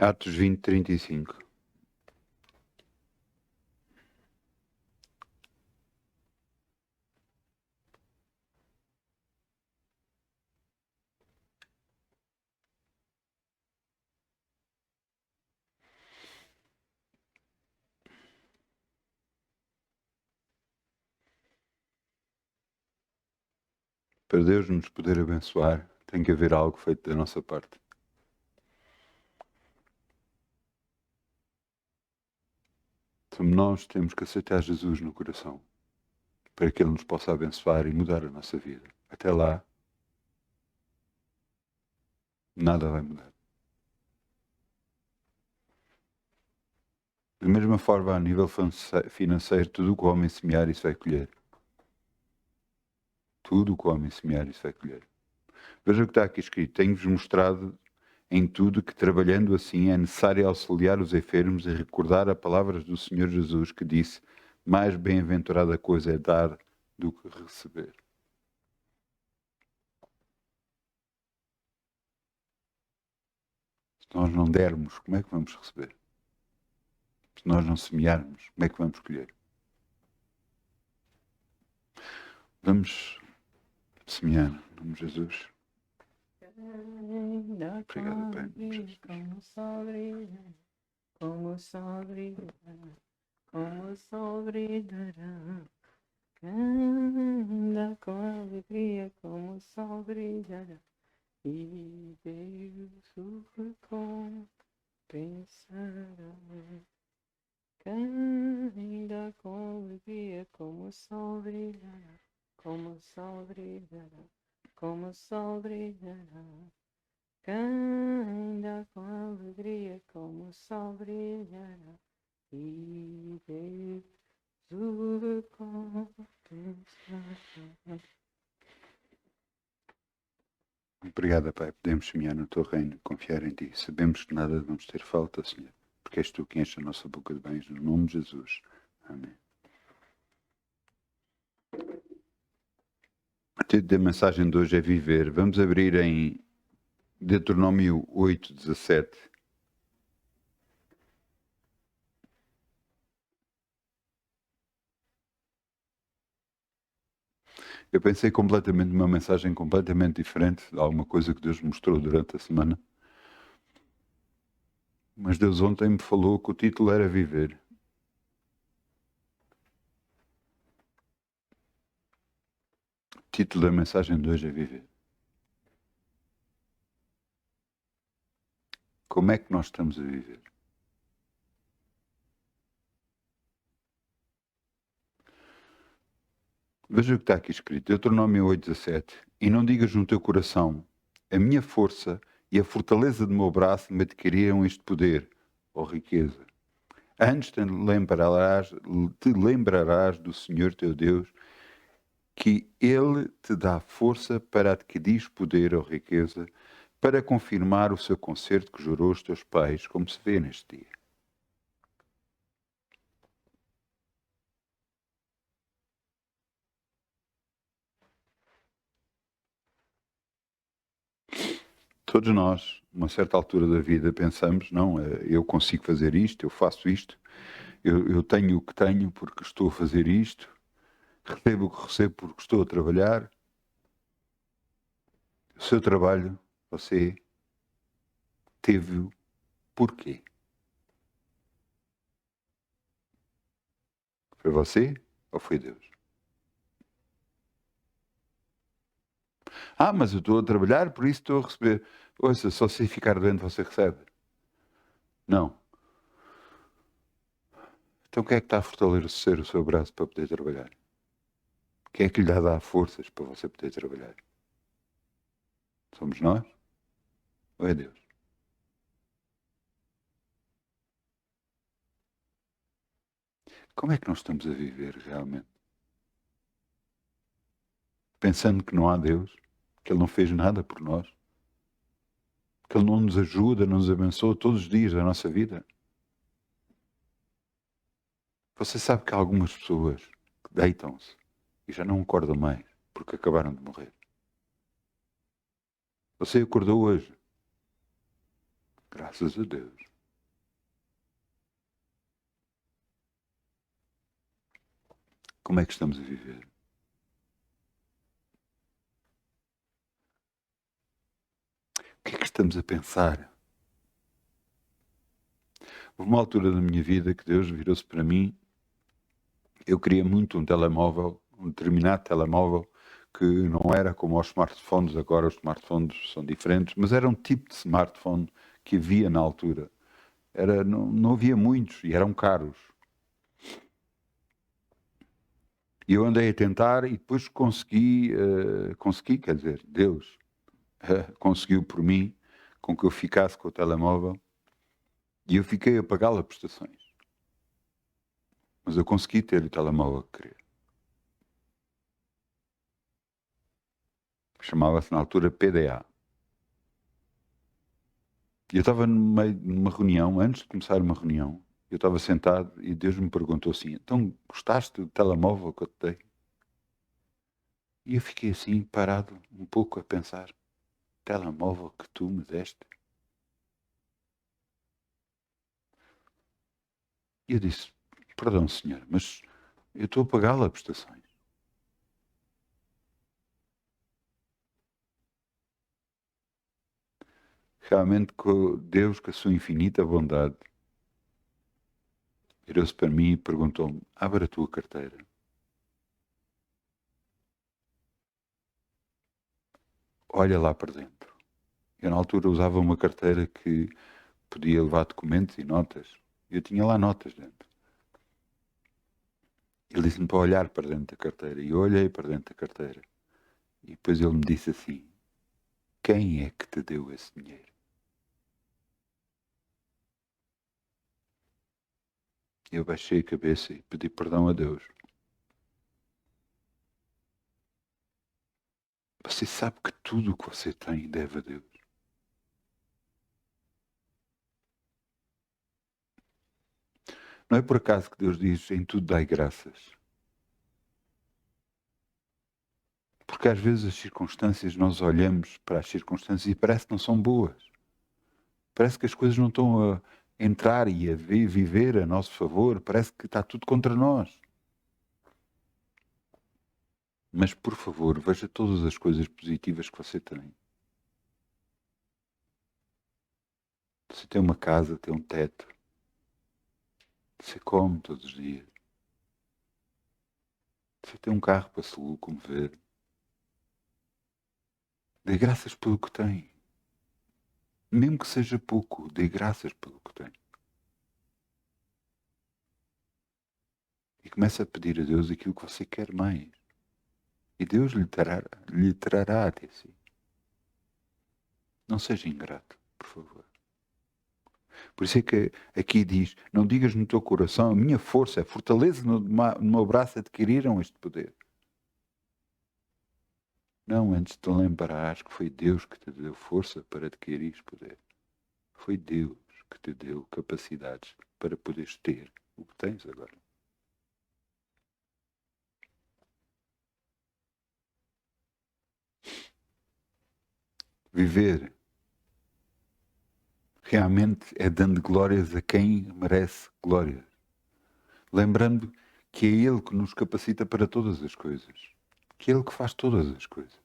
Atos 20, 35. Para Deus nos poder abençoar, tem que haver algo feito da nossa parte. Somos nós que temos que aceitar Jesus no coração, para que Ele nos possa abençoar e mudar a nossa vida. Até lá, nada vai mudar. Da mesma forma, a nível financeiro, tudo o que o homem semear, isso vai colher. Tudo o que o homem semear, isso vai colher. Veja o que está aqui escrito. Tenho-vos mostrado em tudo que, trabalhando assim, é necessário auxiliar os enfermos e recordar as palavras do Senhor Jesus, que disse: mais bem-aventurada coisa é dar do que receber. Se nós não dermos, como é que vamos receber? Se nós não semearmos, como é que vamos colher? Vamos semear, em nome de Jesus. Obrigado, Pai. Como sol brilha, como o sol brilhará, como o sol brilhará. Anda com alegria, como o sol brilhará. E Deus o recompensará. Anda com alegria, como o sol brilhará, como o sol brilhará, como o sol brilhará. Anda com alegria, como o sol brilhará. E Deus o recompensará. Obrigado, Pai. Podemos semear no teu reino, confiar em ti. Sabemos que nada vamos ter falta, Senhor, porque és tu quem enche a nossa boca de bens, no nome de Jesus. Amém. O título da mensagem de hoje é Viver. Vamos abrir em Deuteronômio 8, 17. Eu pensei completamente numa mensagem completamente diferente de alguma coisa que Deus me mostrou durante a semana. Mas Deus ontem me falou que o título era Viver. O título da mensagem de hoje é Viver. Como é que nós estamos a viver? Veja o que está aqui escrito, Deuteronômio 8,17. E não digas no teu coração, a minha força e a fortaleza do meu braço me adquiriram este poder, ou riqueza. Antes te lembrarás do Senhor teu Deus, que Ele te dá força para adquirir poder ou riqueza, para confirmar o seu concerto que jurou aos teus pais, como se vê neste dia. Todos nós, numa certa altura da vida, pensamos, não, eu consigo fazer isto, eu faço isto, eu tenho o que tenho porque estou a fazer isto, recebo o que recebo porque estou a trabalhar. O seu trabalho, você teve-o porquê? Foi você ou foi Deus? Ah, mas eu estou a trabalhar, por isso estou a receber. Ouça, só se ficar doente você recebe. Não. Então quem é que está a fortalecer o seu braço para poder trabalhar? Quem é que lhe dá forças para você poder trabalhar? Somos nós ou é Deus? Como é que nós estamos a viver realmente? Pensando que não há Deus, que Ele não fez nada por nós, que Ele não nos ajuda, não nos abençoa todos os dias da nossa vida. Você sabe que há algumas pessoas que deitam-se e já não acordam mais porque acabaram de morrer. Você acordou hoje. Graças a Deus. Como é que estamos a viver? O que é que estamos a pensar? Houve uma altura da minha vida que Deus virou-se para mim. Eu queria muito um telemóvel, um determinado telemóvel, que não era como os smartphones. Agora os smartphones são diferentes, mas era um tipo de smartphone que havia na altura. Não havia muitos e eram caros. E eu andei a tentar e depois consegui, quer dizer, Deus conseguiu por mim com que eu ficasse com o telemóvel e eu fiquei a pagá-lo a prestações. Mas eu consegui ter o telemóvel que queria. Chamava-se na altura PDA. E eu estava no meio de uma reunião, antes de começar uma reunião, eu estava sentado e Deus me perguntou assim: então gostaste do telemóvel que eu te dei? E eu fiquei assim, parado, um pouco a pensar: telemóvel que tu me deste? E eu disse: perdão, senhor, mas eu estou a pagá-lo a prestações. Realmente, Deus, com a sua infinita bondade, virou-se para mim e perguntou-me: abre a tua carteira. Olha lá para dentro. Eu, na altura, usava uma carteira que podia levar documentos e notas. Eu tinha lá notas dentro. Ele disse-me para olhar para dentro da carteira. E eu olhei para dentro da carteira. E depois ele me disse assim: quem é que te deu esse dinheiro? Eu baixei a cabeça e pedi perdão a Deus. Você sabe que tudo o que você tem deve a Deus. Não é por acaso que Deus diz: em tudo dai graças. Porque às vezes as circunstâncias, nós olhamos para as circunstâncias e parece que não são boas. Parece que as coisas não estão a entrar e a viver a nosso favor. Parece que está tudo contra nós. Mas, por favor, veja todas as coisas positivas que você tem. Você tem uma casa, tem um teto. Você come todos os dias. Você tem um carro para se locomover. Dê graças pelo que tem. Mesmo que seja pouco, dê graças pelo que tem. E comece a pedir a Deus aquilo que você quer mais. E Deus lhe trará até si. Não seja ingrato, por favor. Por isso é que aqui diz: não digas no teu coração, a minha força, a fortaleza no meu braço adquiriram este poder. Não, antes te lembrarás que foi Deus que te deu força para adquirir poder. Foi Deus que te deu capacidades para poderes ter o que tens agora. Viver realmente é dando glórias a quem merece glórias. Lembrando que é Ele que nos capacita para todas as coisas. Que é Ele que faz todas as coisas.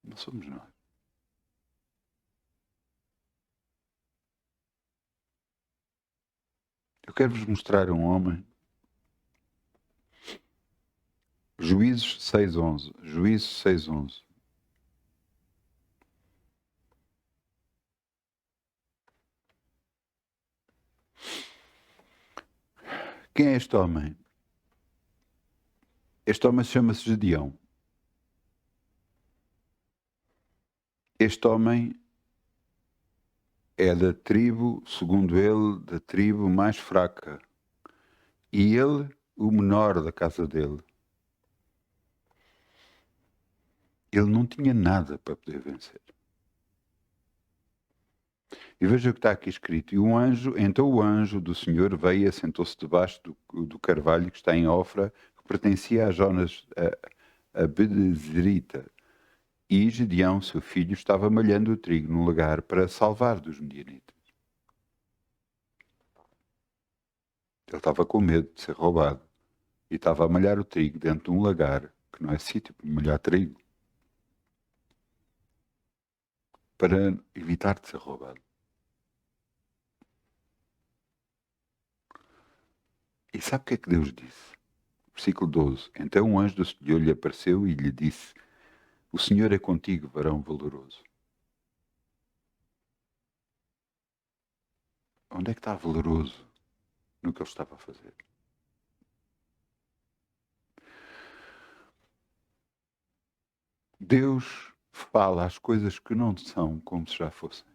Não somos nós. Eu quero-vos mostrar um homem. Juízes 6:11. Juízes 6:11. Quem é este homem? Este homem chama-se Gedeão. Este homem é da tribo, segundo ele, da tribo mais fraca. E ele, o menor da casa dele. Ele não tinha nada para poder vencer. E veja o que está aqui escrito. Então o anjo do Senhor veio e assentou-se debaixo do carvalho que está em Ofra, que pertencia a Jonas, a Bedezerita. E Gedeão, seu filho, estava malhando o trigo num lagar para salvar dos medianitas. Ele estava com medo de ser roubado e estava a malhar o trigo dentro de um lagar, que não é sítio para malhar trigo, para evitar de ser roubado. E sabe o que é que Deus disse? Versículo 12. Então um anjo do Senhor lhe apareceu e lhe disse: O Senhor é contigo, varão valoroso. Onde é que está valoroso no que ele estava a fazer? Deus fala as coisas que não são como se já fossem.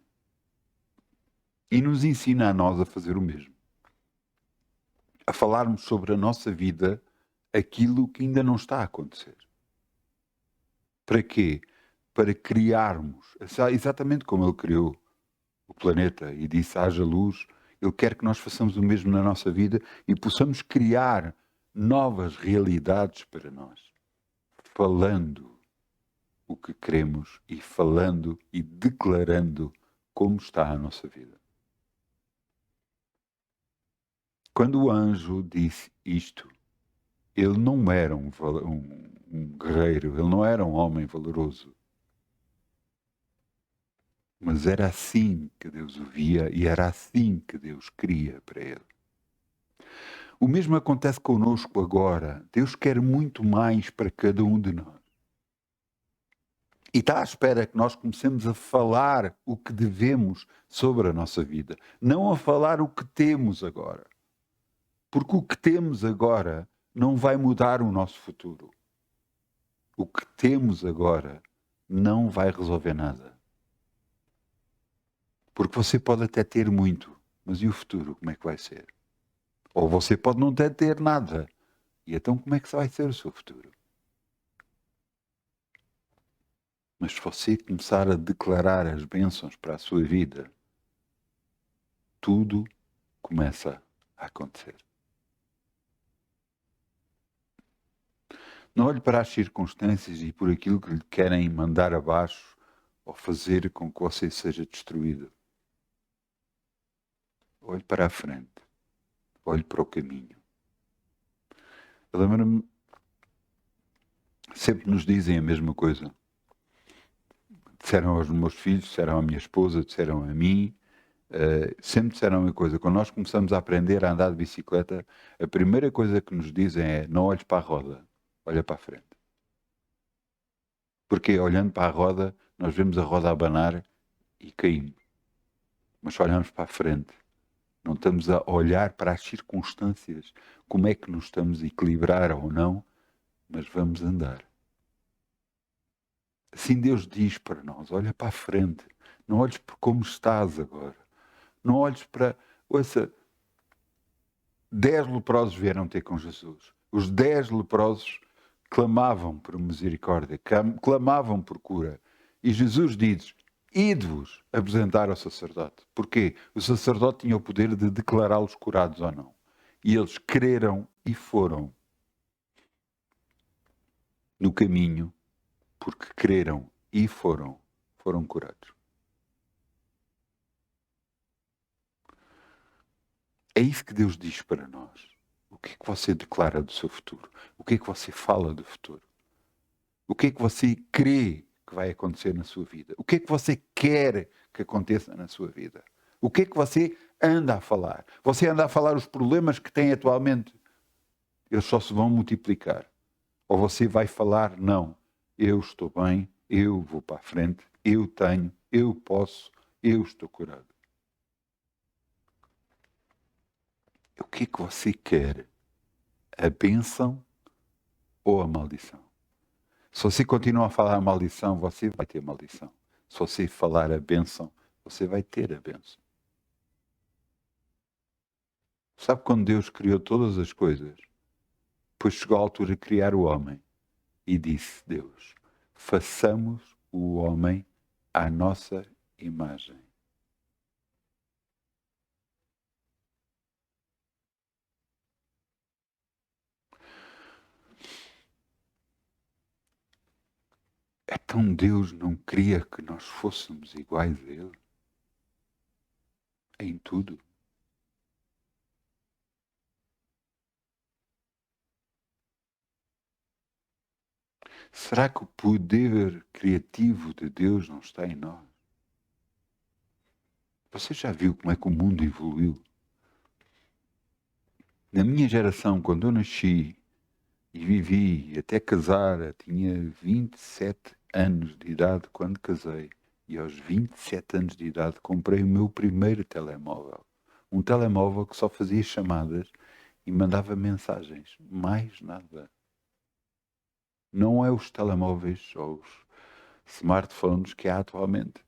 E nos ensina a nós a fazer o mesmo. A falarmos sobre a nossa vida aquilo que ainda não está a acontecer. Para quê? Para criarmos, exatamente como ele criou o planeta e disse haja luz, ele quer que nós façamos o mesmo na nossa vida e possamos criar novas realidades para nós, falando o que queremos e falando e declarando como está a nossa vida. Quando o anjo disse isto, ele não era um guerreiro, ele não era um homem valoroso. Mas era assim que Deus o via e era assim que Deus queria para ele. O mesmo acontece connosco agora. Deus quer muito mais para cada um de nós. E está à espera que nós comecemos a falar o que devemos sobre a nossa vida, não a falar o que temos agora. Porque o que temos agora não vai mudar o nosso futuro. O que temos agora não vai resolver nada. Porque você pode até ter muito, mas e o futuro, como é que vai ser? Ou você pode não ter nada. E então como é que vai ser o seu futuro? Mas se você começar a declarar as bênçãos para a sua vida, tudo começa a acontecer. Não olhe para as circunstâncias e por aquilo que lhe querem mandar abaixo ou fazer com que você seja destruído. Olhe para a frente. Olhe para o caminho. Eu lembro-me, sempre nos dizem a mesma coisa. Disseram aos meus filhos, disseram à minha esposa, disseram a mim, sempre disseram uma coisa. Quando nós começamos a aprender a andar de bicicleta, a primeira coisa que nos dizem é: não olhes para a roda, olha para a frente. Porque olhando para a roda, nós vemos a roda abanar e caímos. Mas se olhamos para a frente, não estamos a olhar para as circunstâncias, como é que nos estamos a equilibrar ou não, mas vamos andar. Assim Deus diz para nós: olha para a frente, não olhes para como estás agora. Não olhes para... Ouça, 10 leprosos vieram ter com Jesus. Os 10 leprosos clamavam por misericórdia, clamavam por cura. E Jesus diz: ide-vos apresentar ao sacerdote. Porquê? O sacerdote tinha o poder de declará-los curados ou não. E eles creram e foram no caminho, porque creram e foram curados. É isso que Deus diz para nós. O que é que você declara do seu futuro? O que é que você fala do futuro? O que é que você crê que vai acontecer na sua vida? O que é que você quer que aconteça na sua vida? O que é que você anda a falar? Você anda a falar os problemas que tem atualmente? Eles só se vão multiplicar. Ou você vai falar: não, eu estou bem, eu vou para a frente, eu tenho, eu posso, eu estou curado. O que é que você quer? A bênção ou a maldição? Se você continuar a falar a maldição, você vai ter maldição. Se você falar a bênção, você vai ter a bênção. Sabe quando Deus criou todas as coisas? Depois chegou a altura de criar o homem. E disse Deus: façamos o homem à nossa imagem. Então Deus não queria que nós fôssemos iguais a Ele? Em tudo. Será que o poder criativo de Deus não está em nós? Você já viu como é que o mundo evoluiu? Na minha geração, quando eu nasci e vivi até casar, tinha 27 anos de idade quando casei. E aos 27 anos de idade comprei o meu primeiro telemóvel. Um telemóvel que só fazia chamadas e mandava mensagens. Mais nada. Não é os telemóveis ou os smartphones que há atualmente.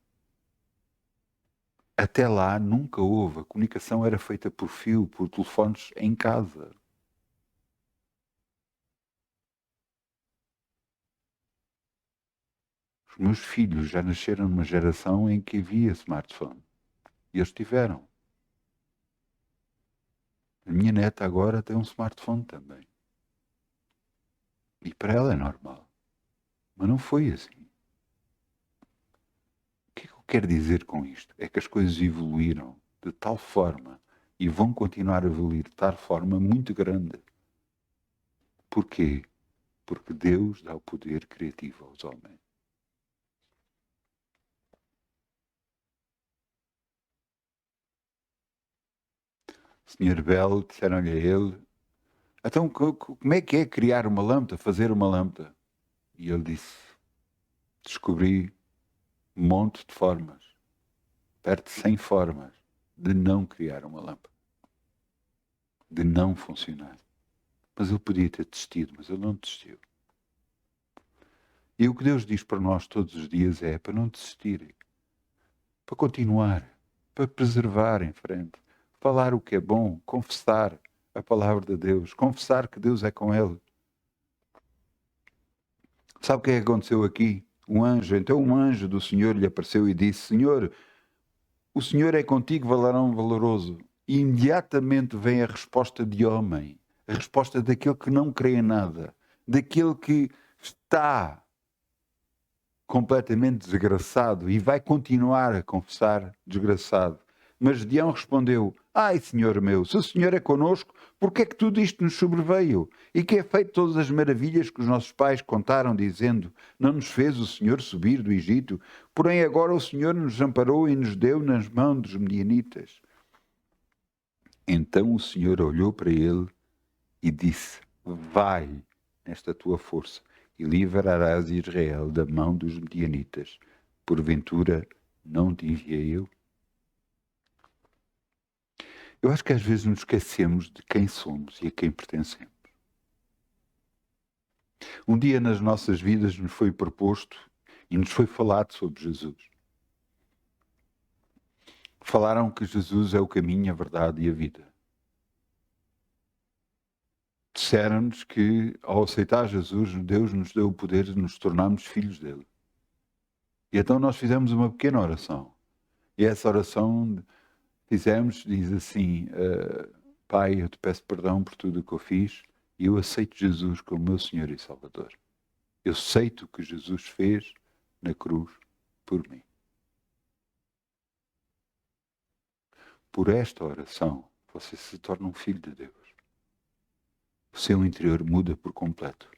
Até lá nunca houve. A comunicação era feita por fio, por telefones em casa. Os meus filhos já nasceram numa geração em que havia smartphone. E eles tiveram. A minha neta agora tem um smartphone também. E para ela é normal. Mas não foi assim. O que é que eu quero dizer com isto? É que as coisas evoluíram de tal forma e vão continuar a evoluir de tal forma muito grande. Porquê? Porque Deus dá o poder criativo aos homens. O Sr. Bell, disseram-lhe a ele, então como é que é criar uma lâmpada, fazer uma lâmpada? E ele disse, descobri um monte de formas, perto de 100 formas, de não criar uma lâmpada, de não funcionar. Mas ele podia ter desistido, mas ele não desistiu. E o que Deus diz para nós todos os dias é para não desistirem, para continuar, para preservar em frente, falar o que é bom, confessar a palavra de Deus, confessar que Deus é com ele. Sabe o que é que aconteceu aqui? Um anjo do Senhor lhe apareceu e disse, Senhor, o Senhor é contigo, valarão valoroso. E imediatamente vem a resposta de homem, a resposta daquele que não crê em nada, daquele que está completamente desgraçado e vai continuar a confessar desgraçado. Mas Gideão respondeu, ai, Senhor meu, se o Senhor é conosco, por que é que tudo isto nos sobreveio? E que é feito todas as maravilhas que os nossos pais contaram, dizendo, não nos fez o Senhor subir do Egito, porém agora o Senhor nos amparou e nos deu nas mãos dos medianitas. Então o Senhor olhou para ele e disse, vai nesta tua força e livrarás Israel da mão dos medianitas. Porventura não te enviei eu? Eu acho que às vezes nos esquecemos de quem somos e a quem pertencemos. Um dia nas nossas vidas nos foi proposto e nos foi falado sobre Jesus. Falaram que Jesus é o caminho, a verdade e a vida. Disseram-nos que ao aceitar Jesus, Deus nos deu o poder de nos tornarmos filhos dele. E então nós fizemos uma pequena oração. E essa oração fizemos, diz assim, Pai, eu te peço perdão por tudo o que eu fiz e eu aceito Jesus como meu Senhor e Salvador. Eu aceito o que Jesus fez na cruz por mim. Por esta oração, você se torna um filho de Deus. O seu interior muda por completo.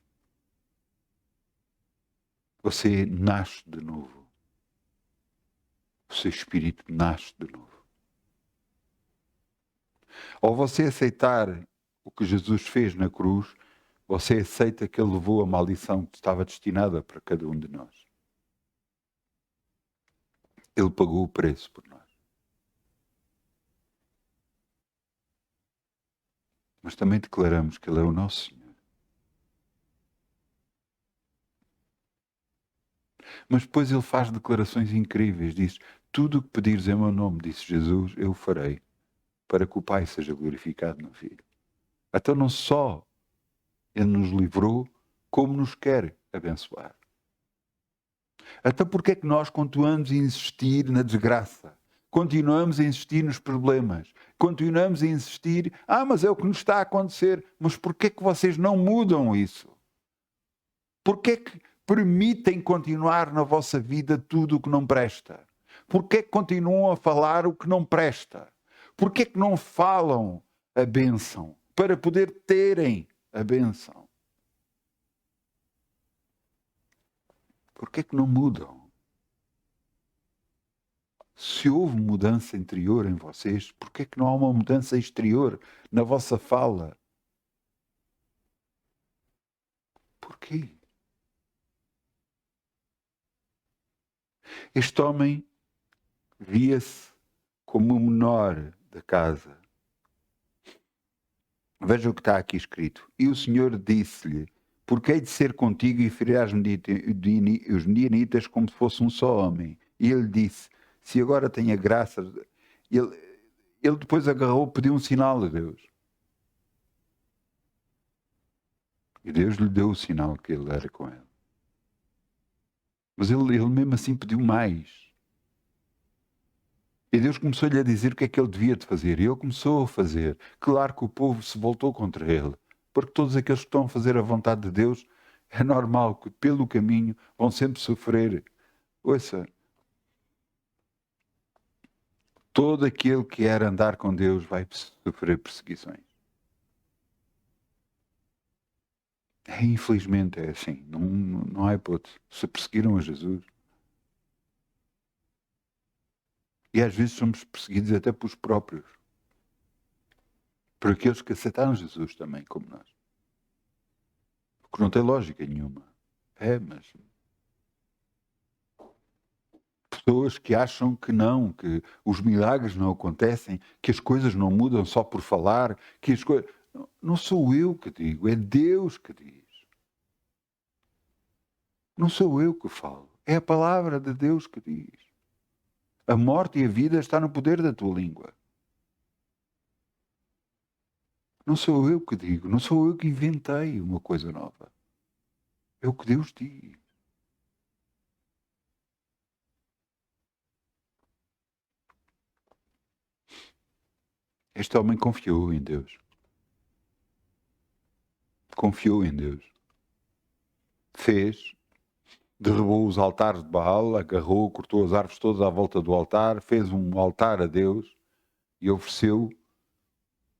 Você nasce de novo. O seu espírito nasce de novo. Ao você aceitar o que Jesus fez na cruz, você aceita que ele levou a maldição que estava destinada para cada um de nós. Ele pagou o preço por nós. Mas também declaramos que ele é o nosso Senhor. Mas depois ele faz declarações incríveis. Diz, tudo o que pedires em meu nome, disse Jesus, eu o farei, para que o Pai seja glorificado no Filho. Então não só ele nos livrou, como nos quer abençoar. Então porquê é que nós continuamos a insistir na desgraça? Continuamos a insistir nos problemas? Continuamos a insistir, mas é o que nos está a acontecer. Mas porquê é que vocês não mudam isso? Porquê permitem continuar na vossa vida tudo o que não presta? Porquê que continuam a falar o que não presta? Porquê que não falam a bênção para poder terem a bênção? Porquê que não mudam? Se houve mudança interior em vocês, porquê que não há uma mudança exterior na vossa fala? Porquê? Este homem via-se como o menor da casa. Veja o que está aqui escrito. E o Senhor disse-lhe: porque hei de ser contigo e ferirás os midianitas como se fosse um só homem. E ele disse: se agora tenha graça. Ele depois agarrou, pediu um sinal a Deus. E Deus lhe deu o sinal que ele era com ele. Mas ele mesmo assim pediu mais. E Deus começou-lhe a dizer o que é que ele devia de fazer. E ele começou a fazer. Claro que o povo se voltou contra ele. Porque todos aqueles que estão a fazer a vontade de Deus, é normal que pelo caminho vão sempre sofrer. Ouça, todo aquele que quer andar com Deus vai sofrer perseguições. Infelizmente é assim. Não há hipótese. Se perseguiram a Jesus. E às vezes somos perseguidos até pelos próprios. Por aqueles que aceitaram Jesus também, como nós. O que não tem lógica nenhuma. Mas pessoas que acham que não, que os milagres não acontecem, que as coisas não mudam só por falar, que as coisas... Não sou eu que digo, é Deus que diz. Não sou eu que falo, é a palavra de Deus que diz. A morte e a vida está no poder da tua língua. Não sou eu que digo, não sou eu que inventei uma coisa nova. É o que Deus diz. Este homem confiou em Deus. Confiou em Deus. Fez, derrubou os altares de Baal, agarrou, cortou as árvores todas à volta do altar, fez um altar a Deus e ofereceu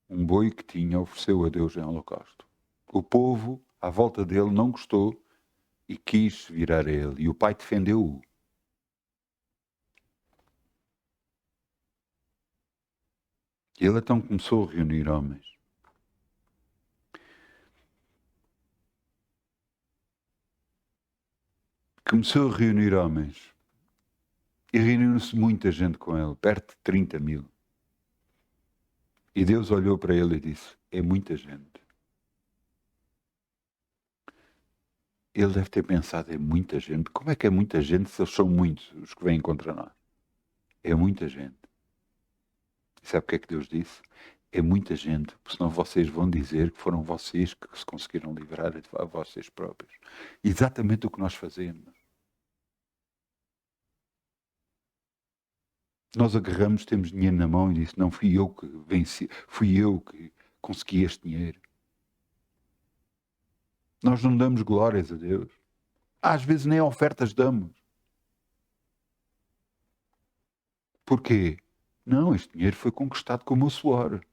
um boi que tinha, ofereceu a Deus em holocausto. O povo, à volta dele, não gostou e quis virar a ele. E o pai defendeu-o. Ele então começou a reunir homens. Começou a reunir homens. E reuniu-se muita gente com ele, perto de 30 mil. E Deus olhou para ele e disse: é muita gente. Ele deve ter pensado: é muita gente. Como é que é muita gente se eles são muitos os que vêm contra nós? É muita gente. E sabe o que é que Deus disse? É muita gente, porque senão vocês vão dizer que foram vocês que se conseguiram livrar a vocês próprios. Exatamente o que nós fazemos. Nós agarramos, temos dinheiro na mão e disse: não, fui eu que venci, fui eu que consegui este dinheiro. Nós não damos glórias a Deus. Às vezes nem ofertas damos. Porquê? Não, este dinheiro foi conquistado com o meu suor.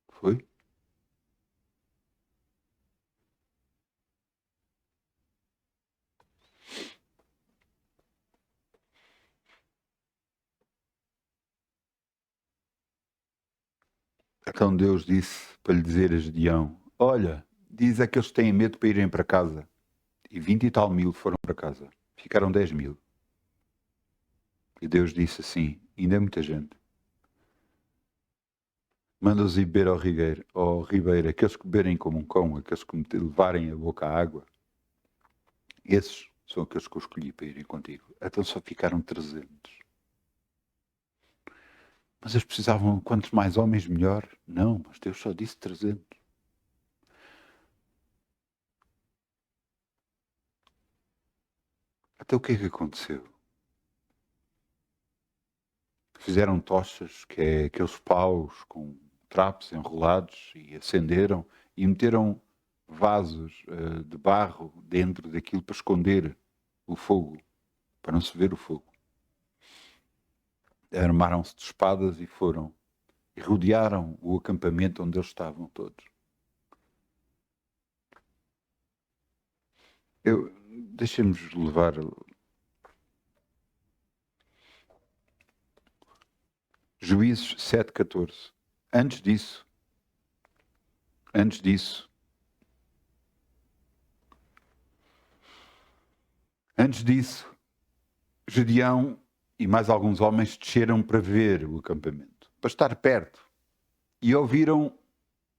Foi? Então Deus disse para lhe dizer a Gedeão: olha, diz a que eles têm medo para irem para casa. E 20 e tal mil foram para casa. Ficaram 10 mil. E Deus disse assim: ainda é muita gente. Manda-os ir beber ao ribeiro, aqueles que beberem como um cão, aqueles que levarem a boca à água. Esses são aqueles que eu escolhi para irem contigo. Então só ficaram 300. Mas eles precisavam, quantos mais homens, melhor. Não, mas Deus só disse 300. Até o que é que aconteceu? Fizeram tochas, que é aqueles paus com trapos enrolados e acenderam e meteram vasos de barro dentro daquilo para esconder o fogo, para não se ver o fogo. Armaram-se de espadas e foram. E rodearam o acampamento onde eles estavam todos. Deixemos levar... Juízes 7:14. Antes disso, Gedeão e mais alguns homens desceram para ver o acampamento, para estar perto, e ouviram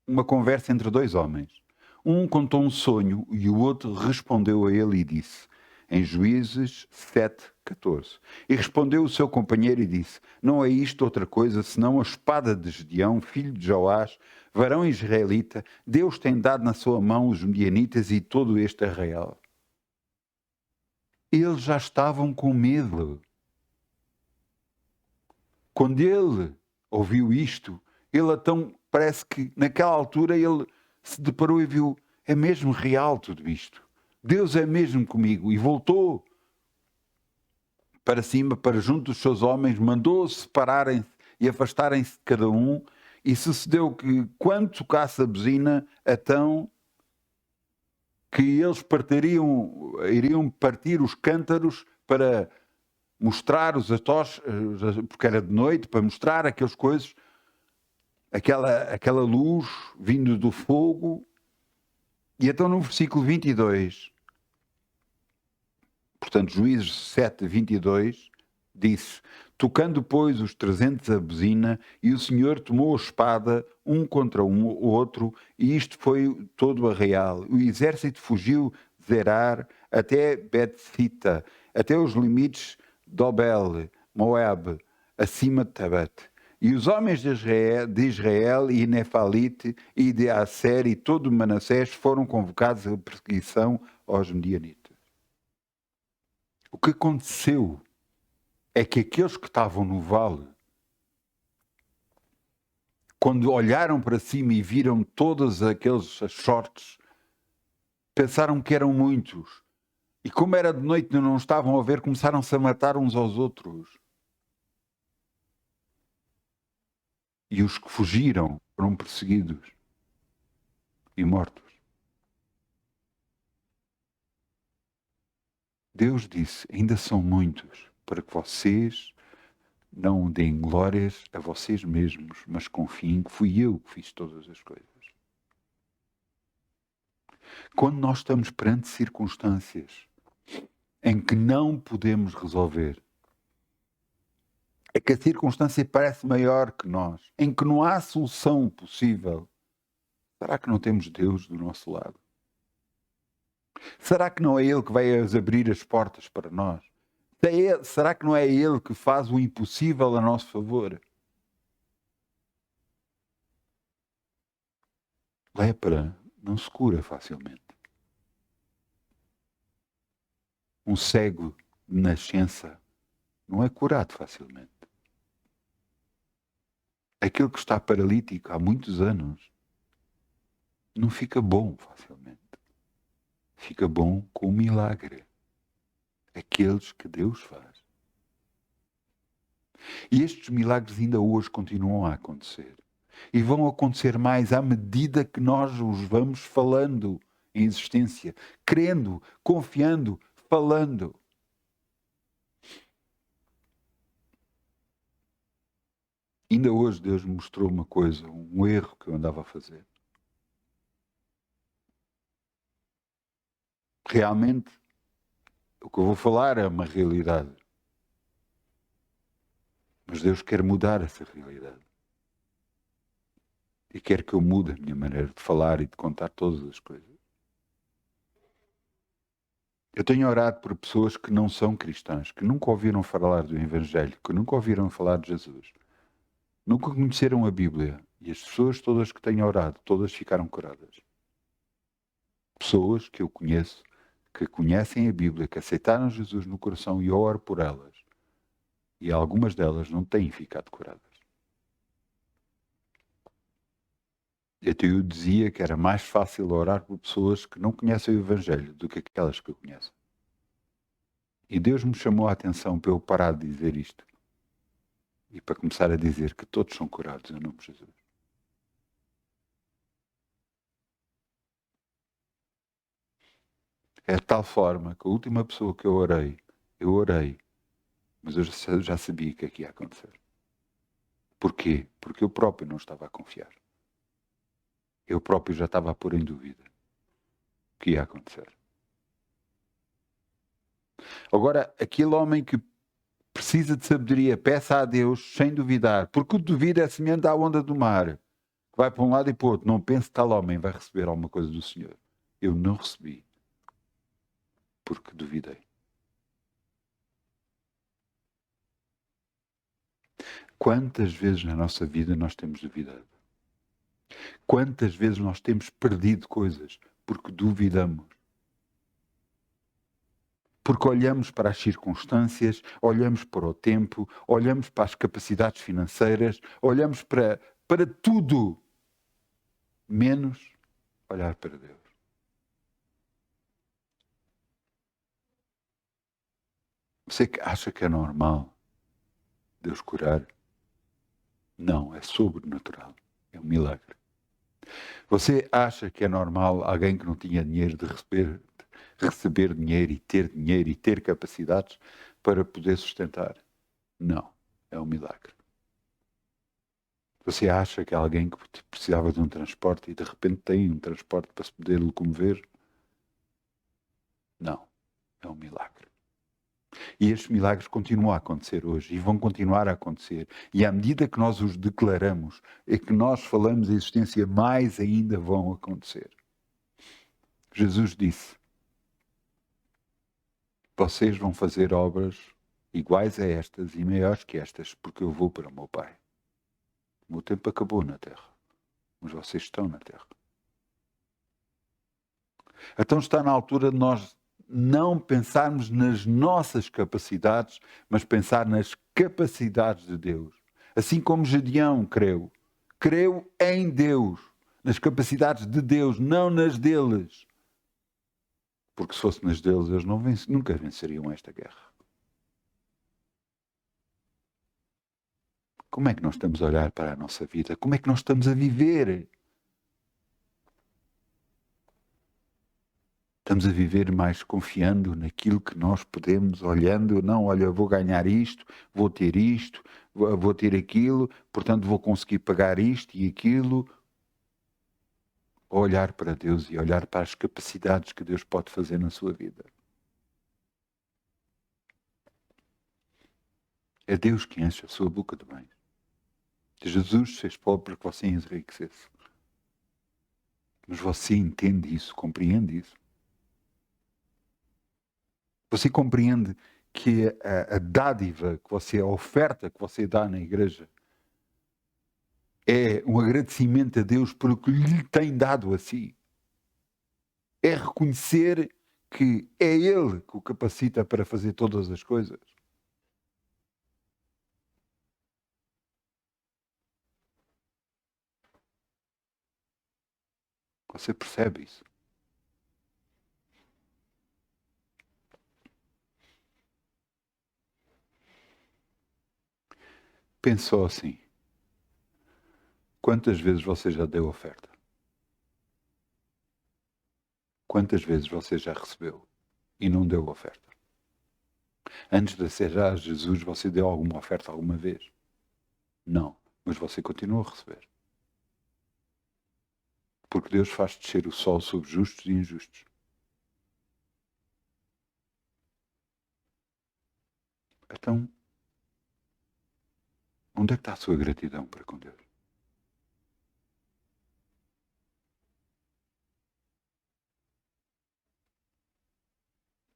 uma conversa entre dois homens. Um contou um sonho e o outro respondeu a ele e disse, em Juízes 7:14. E respondeu o seu companheiro e disse, não é isto outra coisa senão a espada de Gedeão, filho de Joás, varão israelita, Deus tem dado na sua mão os medianitas e todo este arraial. Eles já estavam com medo. Quando ele ouviu isto, ele então, parece que naquela altura ele se deparou e viu, é mesmo real tudo isto. Deus é mesmo comigo. E voltou para cima, para junto dos seus homens, mandou-os separarem-se e afastarem-se de cada um, e sucedeu que, quando tocasse a buzina, então que eles iriam partir os cântaros para mostrar os atoches, porque era de noite, para mostrar aquelas coisas, aquela luz vindo do fogo. E então no versículo 22, portanto Juízes 7:22, disse, tocando pois os 300 a buzina, e o Senhor tomou a espada, um contra o outro, e isto foi todo o arraial. O exército fugiu de Zerar até Bet-Sita, até os limites de Obel, Moab, acima de Tabat. E os homens de Israel e Nefalite e de Asser e todo Manassés foram convocados à perseguição aos medianitas. O que aconteceu é que aqueles que estavam no vale, quando olharam para cima e viram todos aqueles shorts, pensaram que eram muitos. E como era de noite e não estavam a ver, começaram-se a matar uns aos outros. E os que fugiram foram perseguidos e mortos. Deus disse, ainda são muitos, para que vocês não deem glórias a vocês mesmos, mas confiem que fui eu que fiz todas as coisas. Quando nós estamos perante circunstâncias em que não podemos resolver, é que a circunstância parece maior que nós, em que não há solução possível, será que não temos Deus do nosso lado? Será que não é Ele que vai abrir as portas para nós? Será que não é Ele que faz o impossível a nosso favor? Lepra não se cura facilmente. Um cego de nascença não é curado facilmente. Aquele que está paralítico há muitos anos não fica bom facilmente. Fica bom com o milagre. Aqueles que Deus faz. E estes milagres ainda hoje continuam a acontecer. E vão acontecer mais à medida que nós os vamos falando em existência. Crendo, confiando, falando. Ainda hoje Deus me mostrou uma coisa, um erro que eu andava a fazer. Realmente, o que eu vou falar é uma realidade. Mas Deus quer mudar essa realidade. E quer que eu mude a minha maneira de falar e de contar todas as coisas. Eu tenho orado por pessoas que não são cristãs, que nunca ouviram falar do Evangelho, que nunca ouviram falar de Jesus. Nunca conheceram a Bíblia. E as pessoas todas que tenho orado, todas ficaram curadas. Pessoas que eu conheço, que conhecem a Bíblia, que aceitaram Jesus no coração e eu oro por elas. E algumas delas não têm ficado curadas. Até eu dizia que era mais fácil orar por pessoas que não conhecem o Evangelho do que aquelas que o conhecem. E Deus me chamou a atenção para eu parar de dizer isto e para começar a dizer que todos são curados em nome de Jesus. É de tal forma que a última pessoa que eu orei, mas eu já sabia que aqui ia acontecer. Porquê? Porque eu próprio não estava a confiar. Eu próprio já estava a pôr em dúvida o que ia acontecer. Agora, aquele homem que precisa de sabedoria, peça a Deus sem duvidar, porque o duvido é semelhante à onda do mar, que vai para um lado e para o outro. Não pense que tal homem vai receber alguma coisa do Senhor. Eu não recebi, porque duvidei. Quantas vezes na nossa vida nós temos duvidado? Quantas vezes nós temos perdido coisas porque duvidamos? Porque olhamos para as circunstâncias, olhamos para o tempo, olhamos para as capacidades financeiras, olhamos para tudo, menos olhar para Deus. Você acha que é normal Deus curar? Não, é sobrenatural. É um milagre. Você acha que é normal alguém que não tinha dinheiro de receber dinheiro e ter capacidades para poder sustentar? Não, é um milagre. Você acha que alguém que precisava de um transporte e de repente tem um transporte para se poder locomover? Não, é um milagre. E estes milagres continuam a acontecer hoje e vão continuar a acontecer. E à medida que nós os declaramos e que nós falamos a existência, mais ainda vão acontecer. Jesus disse: vocês vão fazer obras iguais a estas e maiores que estas, porque eu vou para o meu Pai. O meu tempo acabou na Terra, mas vocês estão na Terra. Então está na altura de nós não pensarmos nas nossas capacidades, mas pensar nas capacidades de Deus. Assim como Gedeão creu. Creu em Deus, nas capacidades de Deus, não nas deles. Porque se fosse nas deles, eles nunca venceriam esta guerra. Como é que nós estamos a olhar para a nossa vida? Como é que nós estamos a viver? Estamos a viver mais confiando naquilo que nós podemos, olhando, não, olha, vou ganhar isto, vou ter aquilo, portanto vou conseguir pagar isto e aquilo. Olhar para Deus e olhar para as capacidades que Deus pode fazer na sua vida. É Deus que enche a sua boca de bens. Jesus fez pobre para que você enriquecesse. Mas você entende isso, compreende isso. Você compreende que a dádiva que você, a oferta que você dá na igreja é um agradecimento a Deus pelo que lhe tem dado a si. É reconhecer que é Ele que o capacita para fazer todas as coisas. Você percebe isso? Pensou assim. Quantas vezes você já deu oferta? Quantas vezes você já recebeu e não deu oferta? Antes de aceitar a Jesus, você deu alguma oferta alguma vez? Não, mas você continua a receber. Porque Deus faz descer o sol sobre justos e injustos. Então, onde é que está a sua gratidão para com Deus?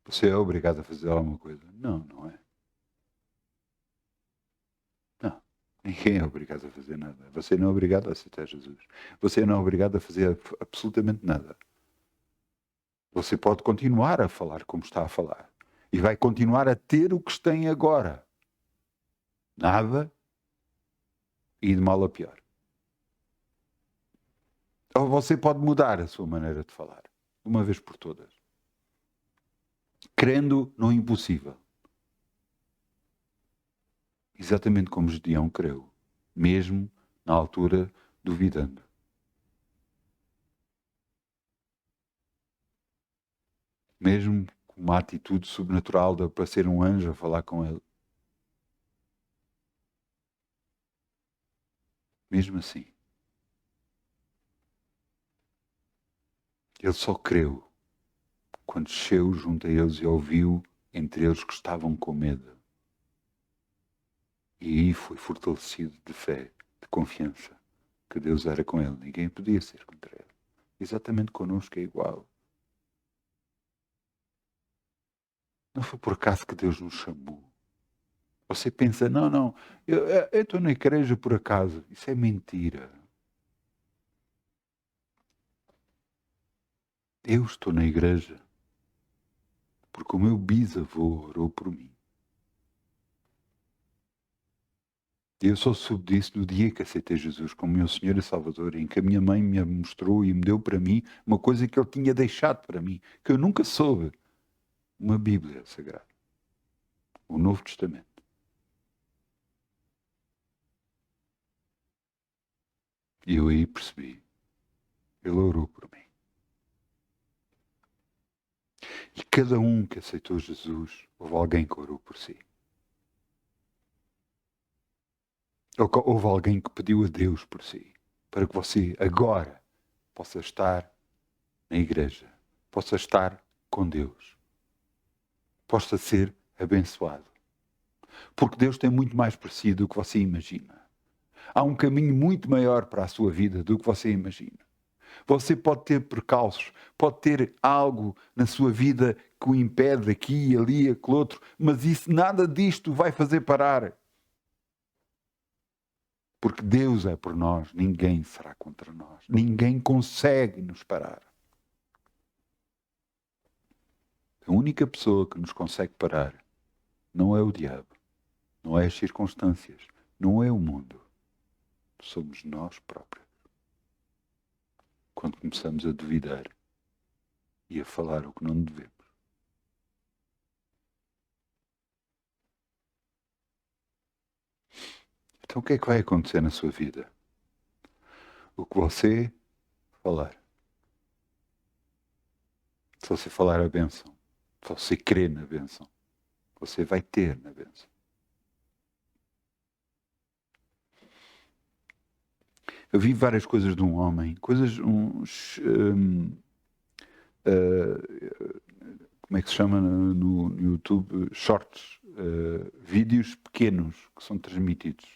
Você é obrigado a fazer alguma coisa? Não, não é. Não. Ninguém é obrigado a fazer nada. Você não é obrigado a aceitar Jesus. Você não é obrigado a fazer absolutamente nada. Você pode continuar a falar como está a falar. E vai continuar a ter o que tem agora. Nada e de mal a pior. Ou você pode mudar a sua maneira de falar, de uma vez por todas. Crendo no impossível. Exatamente como Gedeão creu, mesmo na altura duvidando. Mesmo com uma atitude sobrenatural de aparecer um anjo a falar com ele. Mesmo assim. Ele só creu quando desceu junto a eles e ouviu entre eles que estavam com medo. E aí foi fortalecido de fé, de confiança, que Deus era com ele. Ninguém podia ser contra ele. Exatamente connosco é igual. Não foi por acaso que Deus nos chamou. Você pensa, não, eu estou na igreja por acaso. Isso é mentira. Eu estou na igreja porque o meu bisavô orou por mim. Eu só soube disso no dia que aceitei Jesus como meu Senhor e Salvador, em que a minha mãe me mostrou e me deu para mim uma coisa que Ele tinha deixado para mim, que eu nunca soube. Uma Bíblia Sagrada. O Novo Testamento. E eu aí percebi. Ele orou por mim. E cada um que aceitou Jesus, houve alguém que orou por si. Houve alguém que pediu a Deus por si, para que você agora possa estar na igreja, possa estar com Deus, possa ser abençoado. Porque Deus tem muito mais para si do que você imagina. Há um caminho muito maior para a sua vida do que você imagina. Você pode ter percalços, pode ter algo na sua vida que o impede aqui, ali, aquele outro, mas isso, nada disto vai fazer parar. Porque Deus é por nós, ninguém será contra nós. Ninguém consegue nos parar. A única pessoa que nos consegue parar não é o diabo, não é as circunstâncias, não é o mundo. Somos nós próprios. Quando começamos a duvidar e a falar o que não devemos. Então o que é que vai acontecer na sua vida? O que você falar. Se você falar a bênção, se você crer na bênção, você vai ter na bênção. Eu vi várias coisas de um homem, como é que se chama no YouTube? Shorts, vídeos pequenos que são transmitidos.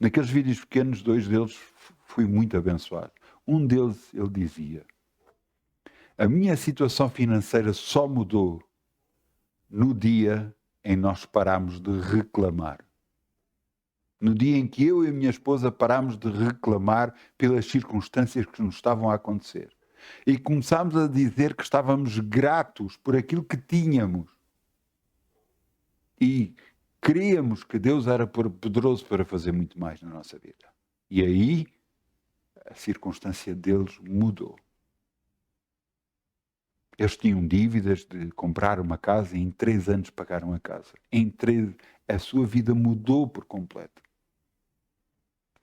Naqueles vídeos pequenos, 2 deles fui muito abençoado. Um deles, ele dizia: a minha situação financeira só mudou no dia em nós parámos de reclamar. No dia em que eu e a minha esposa parámos de reclamar pelas circunstâncias que nos estavam a acontecer. E começámos a dizer que estávamos gratos por aquilo que tínhamos. E críamos que Deus era poderoso para fazer muito mais na nossa vida. E aí a circunstância deles mudou. Eles tinham dívidas de comprar uma casa e em 3 anos pagaram a casa. A sua vida mudou por completo.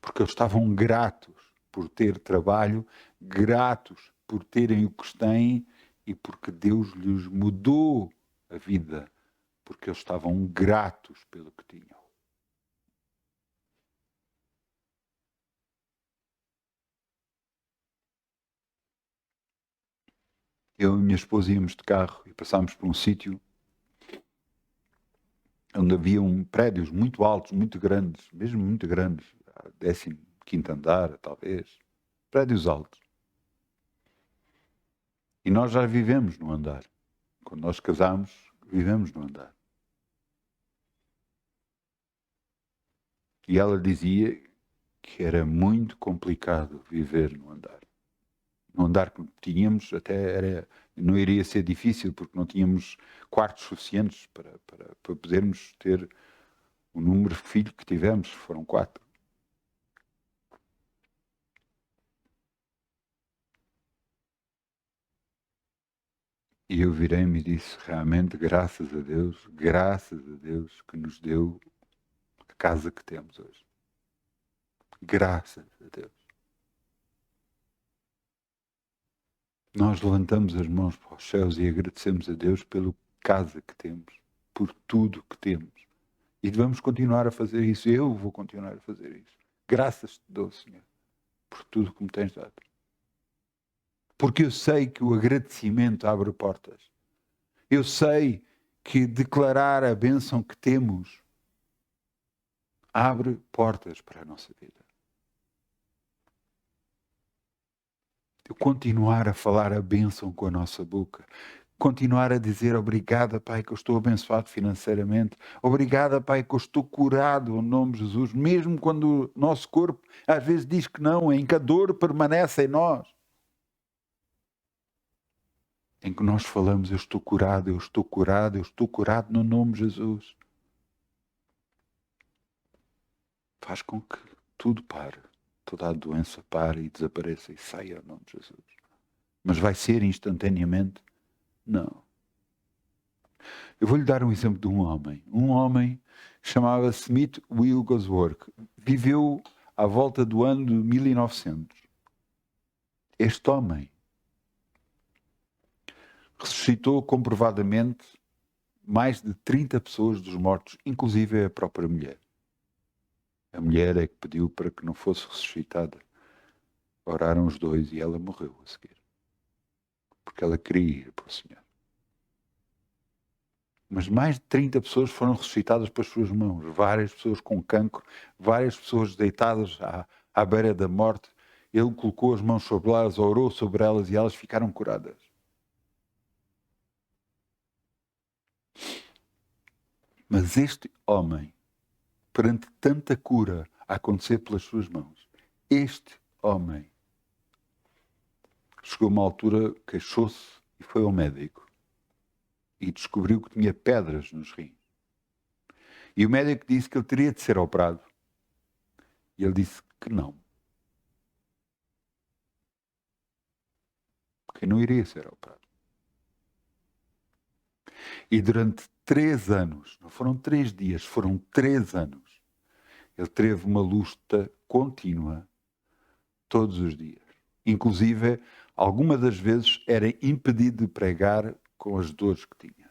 Porque eles estavam gratos por ter trabalho, gratos por terem o que têm e porque Deus lhes mudou a vida, porque eles estavam gratos pelo que tinham. Eu e minha esposa íamos de carro e passámos por um sítio onde havia prédios muito altos, muito grandes, mesmo muito grandes, 15º andar, talvez, prédios altos. E nós já vivemos no andar. Quando nós casámos, vivemos no andar. E ela dizia que era muito complicado viver no andar. No andar que tínhamos até não iria ser difícil, porque não tínhamos quartos suficientes para podermos ter o número de filhos que tivemos, foram 4. E eu virei-me e disse, realmente, graças a Deus que nos deu a casa que temos hoje. Graças a Deus. Nós levantamos as mãos para os céus e agradecemos a Deus pela casa que temos, por tudo que temos. E vamos continuar a fazer isso. Eu vou continuar a fazer isso. Graças te dou, Senhor, por tudo que me tens dado. Porque eu sei que o agradecimento abre portas. Eu sei que declarar a bênção que temos abre portas para a nossa vida. Eu continuar a falar a bênção com a nossa boca. Continuar a dizer obrigada, Pai, que eu estou abençoado financeiramente. Obrigada, Pai, que eu estou curado no nome de Jesus. Mesmo quando o nosso corpo às vezes diz que não, em que a dor permanece em nós. Em que nós falamos, eu estou curado, eu estou curado, eu estou curado no nome de Jesus. Faz com que tudo pare. Toda a doença pare e desapareça e saia no nome de Jesus. Mas vai ser instantaneamente? Não. Eu vou-lhe dar um exemplo de um homem. Um homem chamava-se Smith Wigglesworth. Viveu à volta do ano de 1900. Este homem ressuscitou comprovadamente mais de 30 pessoas dos mortos, inclusive a própria mulher. A mulher é que pediu para que não fosse ressuscitada. Oraram os dois e ela morreu a seguir. Porque ela queria ir para o Senhor. Mas mais de 30 pessoas foram ressuscitadas pelas suas mãos. Várias pessoas com cancro, várias pessoas deitadas à beira da morte. Ele colocou as mãos sobre elas, orou sobre elas e elas ficaram curadas. Mas este homem, perante tanta cura a acontecer pelas suas mãos, este homem chegou a uma altura, queixou-se e foi ao médico. E descobriu que tinha pedras nos rins. E o médico disse que ele teria de ser operado. E ele disse que não. Que não iria ser operado. E durante 3 anos, não foram 3 dias, foram 3 anos, ele teve uma luta contínua todos os dias. Inclusive, algumas das vezes era impedido de pregar com as dores que tinha.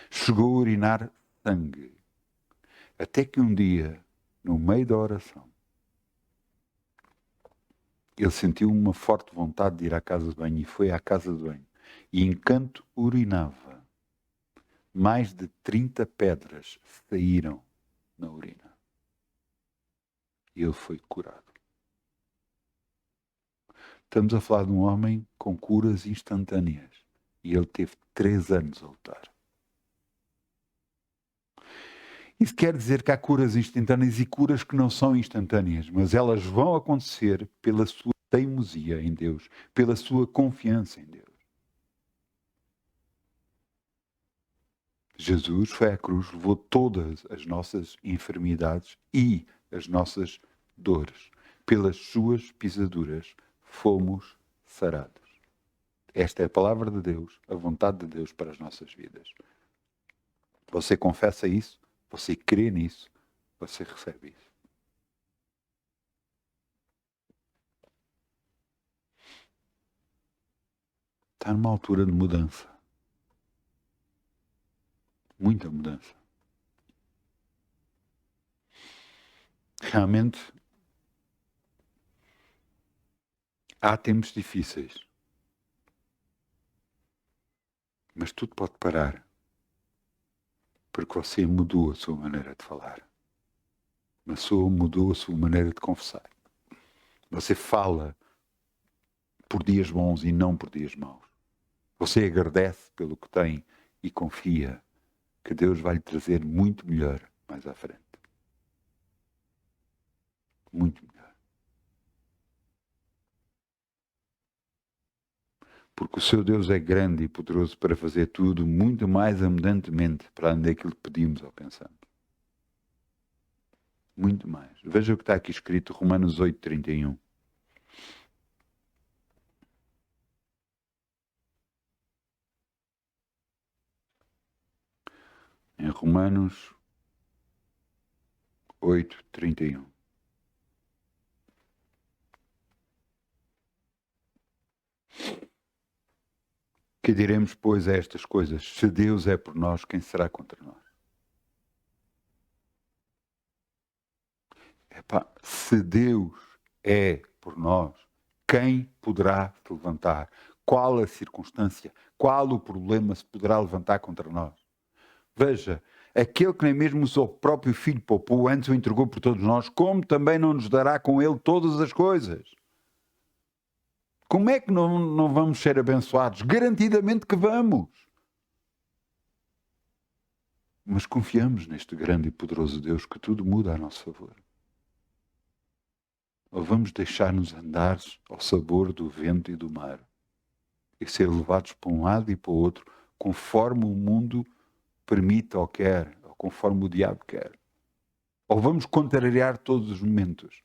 Chegou a urinar sangue. Até que um dia, no meio da oração, ele sentiu uma forte vontade de ir à casa de banho e foi à casa de banho. E enquanto urinava, mais de 30 pedras saíram na urina. E ele foi curado. Estamos a falar de um homem com curas instantâneas. E ele teve 3 anos a lutar. Isso quer dizer que há curas instantâneas e curas que não são instantâneas, mas elas vão acontecer pela sua teimosia em Deus, pela sua confiança em Deus. Jesus foi à cruz, levou todas as nossas enfermidades e as nossas dores. Pelas suas pisaduras fomos sarados. Esta é a palavra de Deus, a vontade de Deus para as nossas vidas. Você confessa isso, você crê nisso, você recebe isso. Está numa altura de mudança. Muita mudança. Realmente, há tempos difíceis. Mas tudo pode parar. Porque você mudou a sua maneira de falar. Você mudou a sua maneira de confessar. Você fala por dias bons e não por dias maus. Você agradece pelo que tem e confia que Deus vai lhe trazer muito melhor mais à frente. Muito melhor. Porque o seu Deus é grande e poderoso para fazer tudo muito mais abundantemente para além daquilo que pedimos ou pensamos. Muito mais. Veja o que está aqui escrito, Romanos 8:31. em Romanos 8:31. Que diremos, pois, a estas coisas? Se Deus é por nós, quem será contra nós? Epá, se Deus é por nós, quem poderá se levantar? Qual a circunstância? Qual o problema se poderá levantar contra nós? Veja, aquele que nem mesmo o seu próprio filho poupou, antes o entregou por todos nós, como também não nos dará com ele todas as coisas? Como é que não vamos ser abençoados? Garantidamente que vamos. Mas confiamos neste grande e poderoso Deus que tudo muda a nosso favor. Ou vamos deixar-nos andar ao sabor do vento e do mar e ser levados para um lado e para o outro, conforme o mundo permite ou quer, ou conforme o diabo quer. Ou vamos contrariar todos os momentos.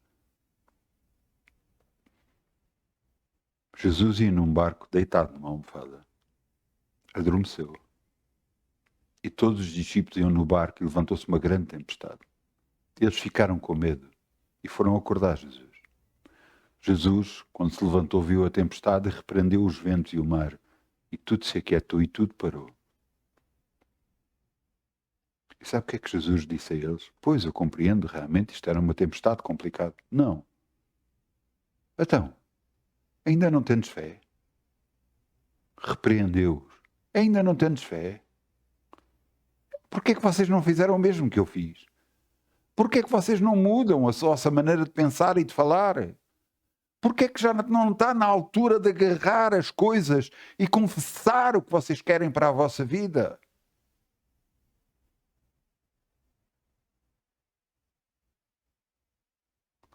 Jesus ia num barco deitado numa almofada. Adormeceu. E todos os discípulos iam no barco e levantou-se uma grande tempestade. Eles ficaram com medo e foram acordar Jesus. Jesus, quando se levantou, viu a tempestade e repreendeu os ventos e o mar. E tudo se aquietou e tudo parou. E sabe o que é que Jesus disse a eles? Pois, eu compreendo, realmente isto era uma tempestade complicada. Não. Então, ainda não tendes fé? Repreendeu-os. Ainda não tendes fé? Porquê é que vocês não fizeram o mesmo que eu fiz? Porquê é que vocês não mudam a vossa maneira de pensar e de falar? Porquê é que já não está na altura de agarrar as coisas e confessar o que vocês querem para a vossa vida?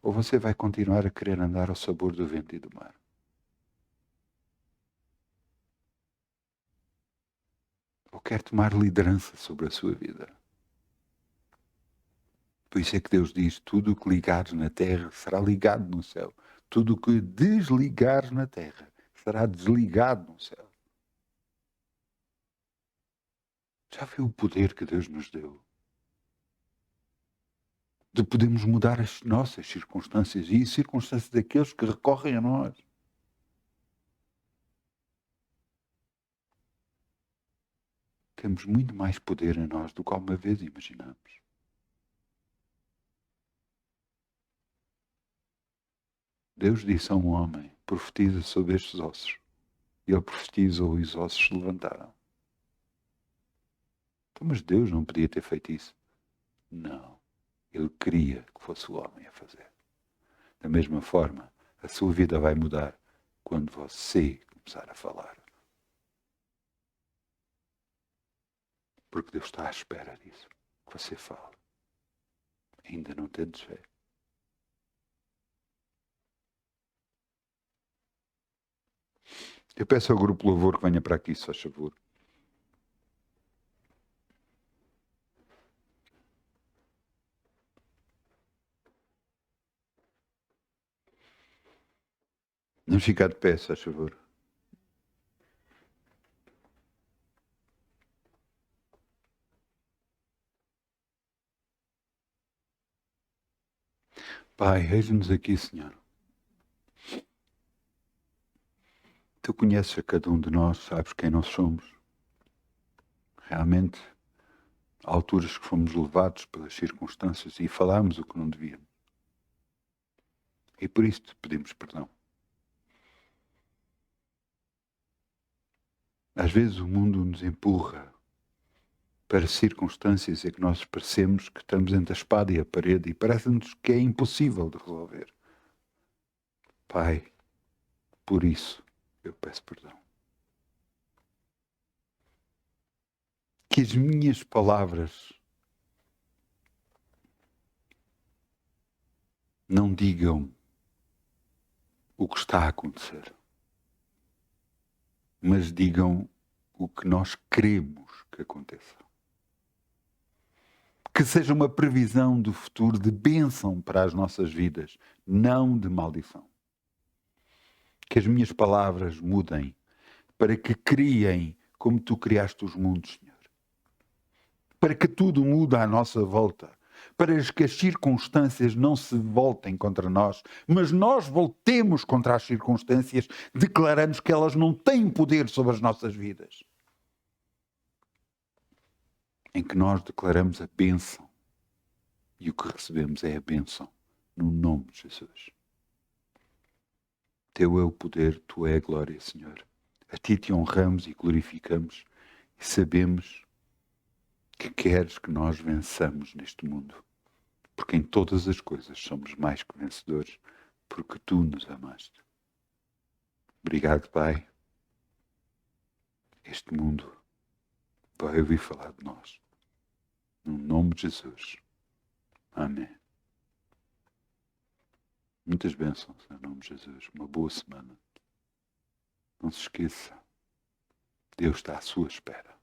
Ou você vai continuar a querer andar ao sabor do vento e do mar? Ou quer tomar liderança sobre a sua vida? Por isso é que Deus diz, tudo o que ligares na terra será ligado no céu. Tudo o que desligares na terra será desligado no céu. Já viu o poder que Deus nos deu? De podermos mudar as nossas circunstâncias e as circunstâncias daqueles que recorrem a nós. Temos muito mais poder em nós do que alguma vez imaginamos. Deus disse a um homem, profetiza sobre estes ossos. E ele profetizou e os ossos se levantaram. Então, mas Deus não podia ter feito isso? Não. Ele queria que fosse o homem a fazer. Da mesma forma, a sua vida vai mudar quando você começar a falar. Porque Deus está à espera disso, que você fale. Ainda não tendes fé. Eu peço ao grupo Louvor que venha para aqui, se faz favor. Não ficar de pé, se faz favor. Pai, eis-nos aqui, Senhor. Tu conheces a cada um de nós, sabes quem nós somos. Realmente, há alturas que fomos levados pelas circunstâncias e falámos o que não devíamos. E por isso te pedimos perdão. Às vezes o mundo nos empurra para circunstâncias em que nós parecemos que estamos entre a espada e a parede e parece-nos que é impossível de resolver. Pai, por isso eu peço perdão. Que as minhas palavras não digam o que está a acontecer, mas digam o que nós queremos que aconteça. Que seja uma previsão do futuro de bênção para as nossas vidas, não de maldição. Que as minhas palavras mudem para que criem como tu criaste os mundos, Senhor. para que tudo mude à nossa volta, para que as circunstâncias não se voltem contra nós, mas nós voltemos contra as circunstâncias, declarando que elas não têm poder sobre as nossas vidas. Em que nós declaramos a bênção e o que recebemos é a bênção, no nome de Jesus. Teu é o poder, Tu é a glória, Senhor. A Ti te honramos e glorificamos e sabemos que queres que nós vençamos neste mundo, porque em todas as coisas somos mais que vencedores, porque Tu nos amaste. Obrigado, Pai. Este mundo vai ouvir falar de nós. No nome de Jesus. Amém. Muitas bênçãos em nome de Jesus. Uma boa semana. Não se esqueça. Deus está à sua espera.